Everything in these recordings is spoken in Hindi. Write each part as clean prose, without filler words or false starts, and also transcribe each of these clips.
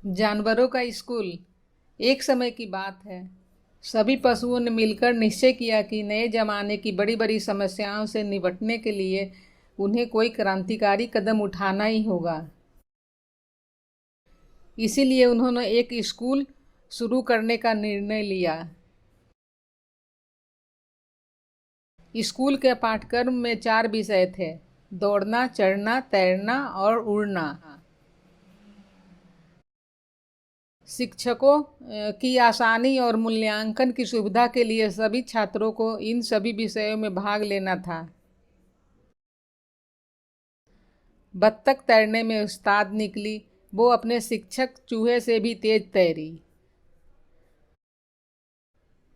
जानवरों का स्कूल। एक समय की बात है। सभी पशुओं ने मिलकर निश्चय किया कि नए जमाने की बड़ी बड़ी समस्याओं से निपटने के लिए उन्हें कोई क्रांतिकारी कदम उठाना ही होगा। इसीलिए उन्होंने एक स्कूल शुरू करने का निर्णय लिया। स्कूल के पाठ्यक्रम में 4 विषय थे: दौड़ना, चढ़ना, तैरना और उड़ना। शिक्षकों की आसानी और मूल्यांकन की सुविधा के लिए सभी छात्रों को इन सभी विषयों में भाग लेना था। बत्तख तैरने में उस्ताद निकली। वो अपने शिक्षक चूहे से भी तेज तैरी।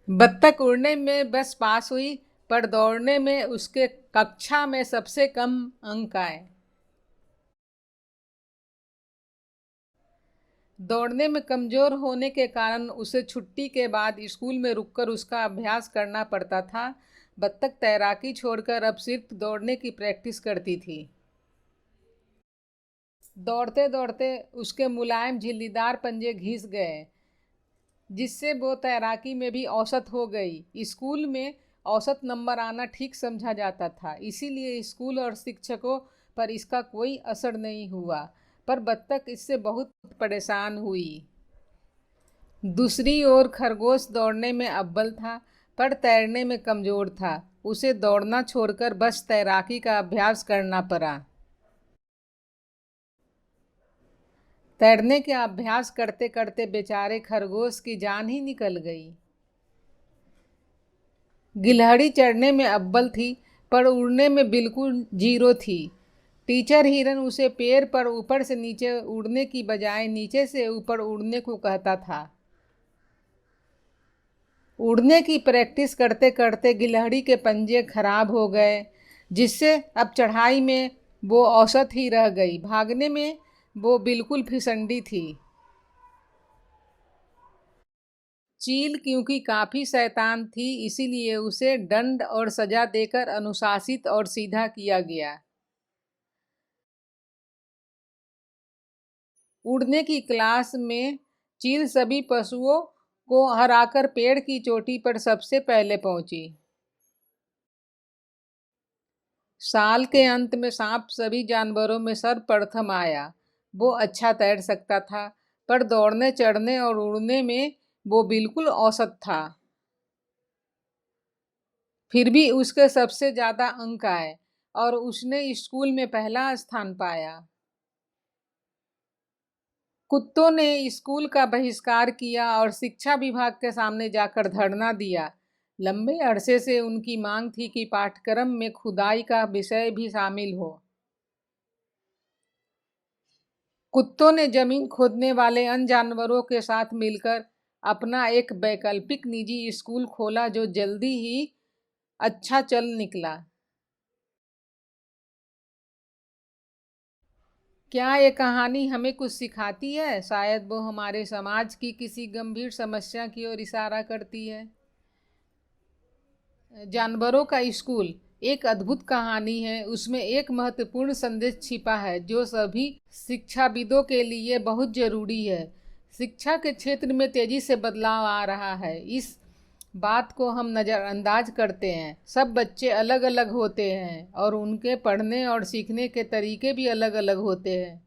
बत्तख उड़ने में बस पास हुई, पर दौड़ने में उसके कक्षा में सबसे कम अंक आए। दौड़ने में कमजोर होने के कारण उसे छुट्टी के बाद स्कूल में रुककर उसका अभ्यास करना पड़ता था। बत्तख तैराकी छोड़कर अब सिर्फ दौड़ने की प्रैक्टिस करती थी। दौड़ते दौड़ते उसके मुलायम झिल्लीदार पंजे घिस गए, जिससे वो तैराकी में भी औसत हो गई। स्कूल में औसत नंबर आना ठीक समझा जाता था, इसीलिए स्कूल और शिक्षकों पर इसका कोई असर नहीं हुआ। पर बत्तख इससे बहुत परेशान हुई। दूसरी ओर खरगोश दौड़ने में अव्वल था, पर तैरने में कमजोर था। उसे दौड़ना छोड़कर बस तैराकी का अभ्यास करना पड़ा। तैरने के अभ्यास करते करते बेचारे खरगोश की जान ही निकल गई। गिलहरी चढ़ने में अव्वल थी, पर उड़ने में बिल्कुल जीरो थी। टीचर हिरन उसे पेड़ पर ऊपर से नीचे उड़ने की बजाय नीचे से ऊपर उड़ने को कहता था। उड़ने की प्रैक्टिस करते करते गिलहरी के पंजे खराब हो गए, जिससे अब चढ़ाई में वो औसत ही रह गई। भागने में वो बिल्कुल फिसंडी थी। चील क्योंकि काफी शैतान थी, इसीलिए उसे दंड और सजा देकर अनुशासित और सीधा किया गया। उड़ने की क्लास में चील सभी पशुओं को हराकर पेड़ की चोटी पर सबसे पहले पहुंची। साल के अंत में सांप सभी जानवरों में सर्वप्रथम आया। वो अच्छा तैर सकता था, पर दौड़ने, चढ़ने और उड़ने में वो बिल्कुल औसत था। फिर भी उसके सबसे ज्यादा अंक आए और उसने स्कूल में पहला स्थान पाया। कुत्तों ने स्कूल का बहिष्कार किया और शिक्षा विभाग के सामने जाकर धरना दिया। लंबे अरसे से उनकी मांग थी कि पाठ्यक्रम में खुदाई का विषय भी शामिल हो। कुत्तों ने जमीन खोदने वाले अन्य जानवरों के साथ मिलकर अपना एक वैकल्पिक निजी स्कूल खोला, जो जल्दी ही अच्छा चल निकला। क्या ये कहानी हमें कुछ सिखाती है? शायद वो हमारे समाज की किसी गंभीर समस्या की ओर इशारा करती है। जानवरों का स्कूल एक अद्भुत कहानी है। उसमें एक महत्वपूर्ण संदेश छिपा है जो सभी शिक्षाविदों के लिए बहुत जरूरी है। शिक्षा के क्षेत्र में तेजी से बदलाव आ रहा है, इस बात को हम नज़रअंदाज करते हैं। सब बच्चे अलग अलग होते हैं और उनके पढ़ने और सीखने के तरीके भी अलग अलग होते हैं।